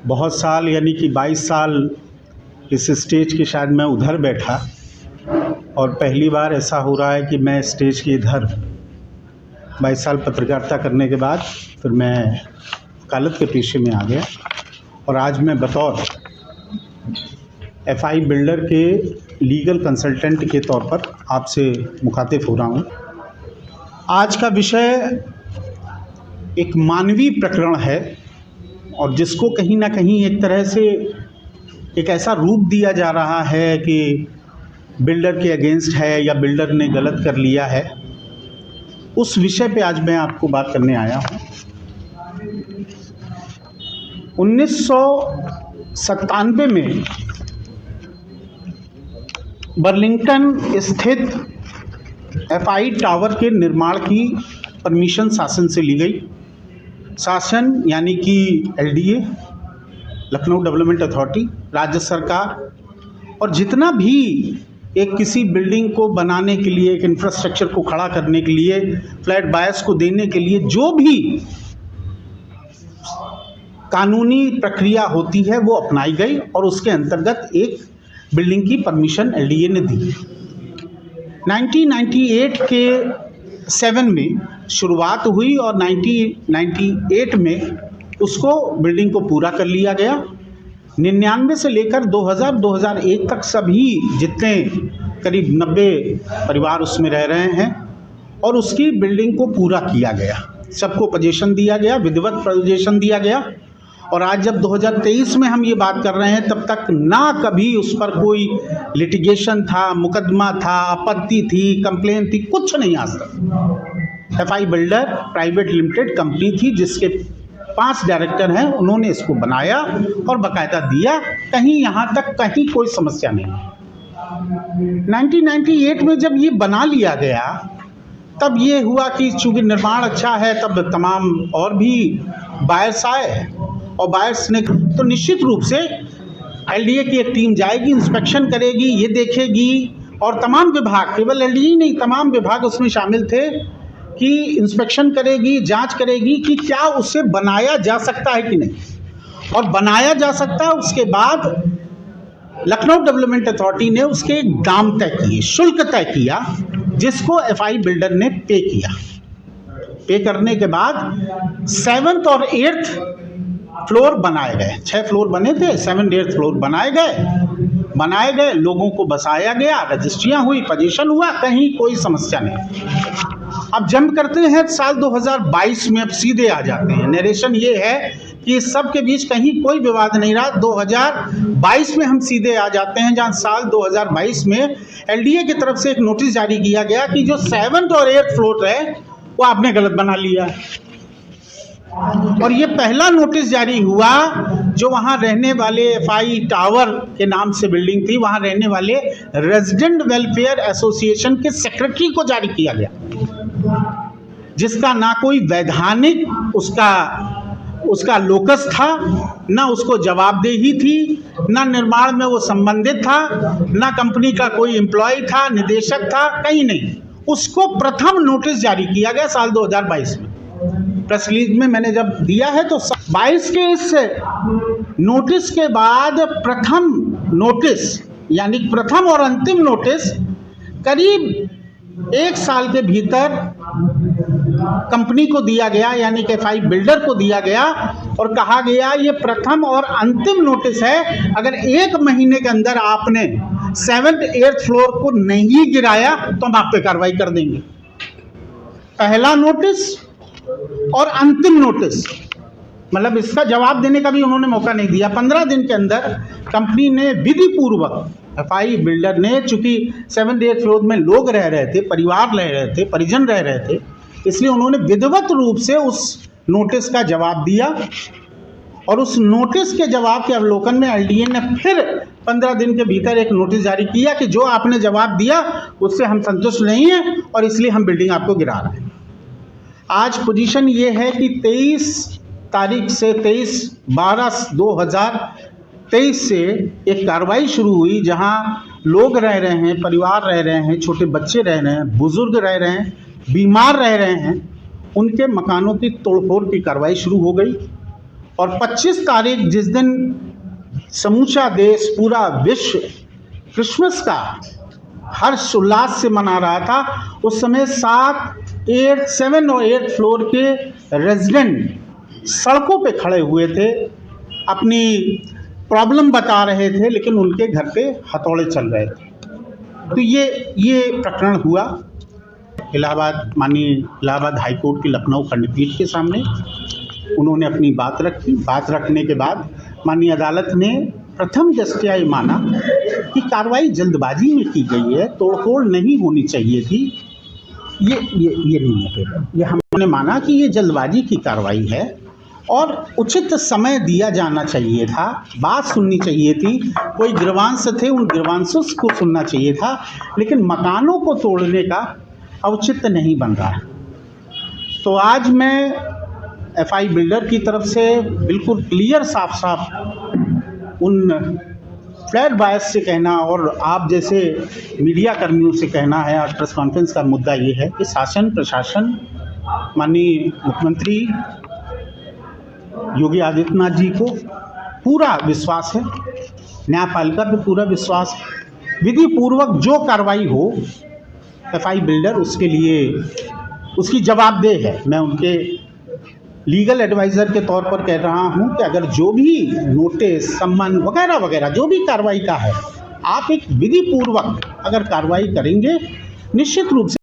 बहुत साल यानी कि 22 साल इस स्टेज के शायद मैं उधर बैठा और पहली बार ऐसा हो रहा है कि मैं स्टेज के इधर 22 साल पत्रकारिता करने के बाद फिर मैं वकालत के पेशे में आ गया और आज मैं बतौर एफआई बिल्डर के लीगल कंसल्टेंट के तौर पर आपसे मुखातिब हो रहा हूँ। आज का विषय एक मानवीय प्रकरण है और जिसको कहीं ना कहीं एक तरह से एक ऐसा रूप दिया जा रहा है कि बिल्डर के अगेंस्ट है या बिल्डर ने गलत कर लिया है। उस विषय पे आज मैं आपको बात करने आया हूँ। 1997 में बर्लिंगटन स्थित एफआई टावर के निर्माण की परमिशन शासन से ली गई। शासन यानी कि एलडीए, लखनऊ डेवलपमेंट अथॉरिटी, राज्य सरकार और जितना भी एक किसी बिल्डिंग को बनाने के लिए, एक इंफ्रास्ट्रक्चर को खड़ा करने के लिए, फ्लैट बायर्स को देने के लिए जो भी कानूनी प्रक्रिया होती है वो अपनाई गई और उसके अंतर्गत एक बिल्डिंग की परमिशन एलडीए ने दी। 1998 के 7 में शुरुआत हुई और 1998 में उसको बिल्डिंग को पूरा कर लिया गया। 99 से लेकर 2001 तक सभी जितने करीब 90 परिवार उसमें रह रहे हैं और उसकी बिल्डिंग को पूरा किया गया। सबको पोजीशन दिया गया, विधिवत पोजीशन दिया गया। और आज जब 2023 में हम ये बात कर रहे हैं तब तक ना कभी उस पर कोई लिटिगेशन था, मुकदमा था, आपत्ति थी, कंप्लेन थी, कुछ नहीं आज तक। FI builder private limited company थी जिसके 5 डायरेक्टर हैं, उन्होंने इसको बनाया और बाकायदा दिया। कहीं यहाँ तक कहीं कोई समस्या नहीं। 1998 में जब ये बना लिया गया तब ये हुआ कि चूँकि निर्माण अच्छा है तब तमाम और भी बायर्स आए और बायर्स ने तो निश्चित रूप से एलडीए की एक टीम जाएगी, इंस्पेक्शन करेगी, ये देखेगी और तमाम विभाग, केवल एलडीए नहीं तमाम विभाग उसमें शामिल थे कि इंस्पेक्शन करेगी, जांच करेगी कि क्या उससे बनाया जा सकता है कि नहीं। और बनाया जा सकता है उसके बाद लखनऊ डेवलपमेंट अथॉरिटी ने उसके दाम तय किए, शुल्क तय किया, जिसको एफआई बिल्डर ने पे किया। पे करने के बाद 7th और 8th फ्लोर बनाए गए। 6 फ्लोर बने थे, 7th 8th फ्लोर बनाए गए, लोगों को बसाया गया, रजिस्ट्रियाँ हुई, पोजीशन हुआ, कहीं कोई समस्या नहीं। अब जंप करते हैं साल 2022 में, अब सीधे आ जाते हैं। नरेशन ये है कि सब के बीच कहीं कोई विवाद नहीं रहा। 2022 में हम सीधे आ जाते हैं जहां साल 2022 में एलडीए की तरफ से एक नोटिस जारी किया गया कि जो 7th और 8th फ्लोर है वो आपने गलत बना लिया। और ये पहला नोटिस जारी हुआ जो वहाँ रहने वाले एफआई टावर के नाम से बिल्डिंग थी, वहाँ रहने वाले रेजिडेंट वेलफेयर एसोसिएशन के सेक्रेटरी को जारी किया गया, जिसका ना कोई वैधानिक उसका लोकस था, ना उसको जवाबदेही थी, ना निर्माण में वो संबंधित था, ना कंपनी का कोई एम्प्लॉय था, निदेशक था, कहीं नहीं। उसको प्रथम नोटिस जारी किया गया साल 2022 में। प्रेस रिलीज में मैंने जब दिया है तो 22 के इस नोटिस के बाद प्रथम नोटिस यानी प्रथम और अंतिम नोटिस करीब 1 साल के भीतर कंपनी को दिया गया, यानी कि एफआई बिल्डर को दिया गया और कहा गया ये प्रथम और अंतिम नोटिस है। अगर 1 महीने के अंदर आपने 7th 8th फ्लोर को नहीं गिराया तो हम आप पे कार्रवाई कर देंगे। पहला नोटिस और अंतिम नोटिस, मतलब इसका जवाब देने का भी उन्होंने मौका नहीं दिया। 15 दिन के अंदर कंपनी ने विधि पूर्वक, एफआई बिल्डर ने, चूंकि 7th 8th फ्लोर में लोग रह रहे थे, परिवार रह रहे थे, परिजन रह रहे थे, इसलिए उन्होंने विधिवत रूप से उस नोटिस का जवाब दिया। और उस नोटिस के जवाब के अवलोकन में एलडीए ने फिर 15 दिन के भीतर एक नोटिस जारी किया कि जो आपने जवाब दिया उससे हम संतुष्ट नहीं हैं और इसलिए हम बिल्डिंग आपको गिरा रहे हैं। आज पोजीशन ये है कि 23 तारीख से 23/12/2023 से एक कार्रवाई शुरू हुई जहां लोग रह रहे हैं, परिवार रह रहे हैं, छोटे बच्चे रह रहे हैं, बुजुर्ग रह रहे हैं, बीमार रह रहे हैं, उनके मकानों की तोड़फोड़ की कार्रवाई शुरू हो गई और 25 तारीख जिस दिन समूचा देश, पूरा विश्व क्रिसमस का हर्ष उल्लास से मना रहा था, उस समय 7 और 8 फ्लोर के रेजिडेंट सड़कों पे खड़े हुए थे, अपनी प्रॉब्लम बता रहे थे, लेकिन उनके घर पे हथौड़े चल रहे थे। तो ये प्रकरण हुआ माननीय इलाहाबाद हाई कोर्ट की लखनऊ खंडपीठ के सामने। उन्होंने अपनी बात रखी। बात रखने के बाद माननीय अदालत ने प्रथम दृष्टया ये माना कि कार्रवाई जल्दबाजी में की गई है, तोड़फोड़ नहीं होनी चाहिए थी। ये नहीं है पेपर, ये हमने माना कि ये जल्दबाजी की कार्रवाई है और उचित समय दिया जाना चाहिए था, बात सुननी चाहिए थी। कोई ग्रीवांस थे, उन ग्रीवांसों को सुनना चाहिए था, लेकिन मकानों को तोड़ने का औचित्य नहीं बन रहा है। तो आज मैं एफआई बिल्डर की तरफ से बिल्कुल क्लियर साफ उन फ्लैट बायर्स से कहना और आप जैसे मीडिया कर्मियों से कहना है, आज प्रेस कॉन्फ्रेंस का मुद्दा ये है कि शासन प्रशासन, माननीय मुख्यमंत्री योगी आदित्यनाथ जी को पूरा विश्वास है, न्यायपालिका पे पूरा विश्वास है। विधि पूर्वक जो कार्रवाई हो एफआई बिल्डर उसके लिए उसकी जवाबदेह है। मैं उनके लीगल एडवाइज़र के तौर पर कह रहा हूं कि अगर जो भी नोटिस, सम्मन वगैरह वगैरह जो भी कार्रवाई का है, आप एक विधि पूर्वक अगर कार्रवाई करेंगे, निश्चित रूप से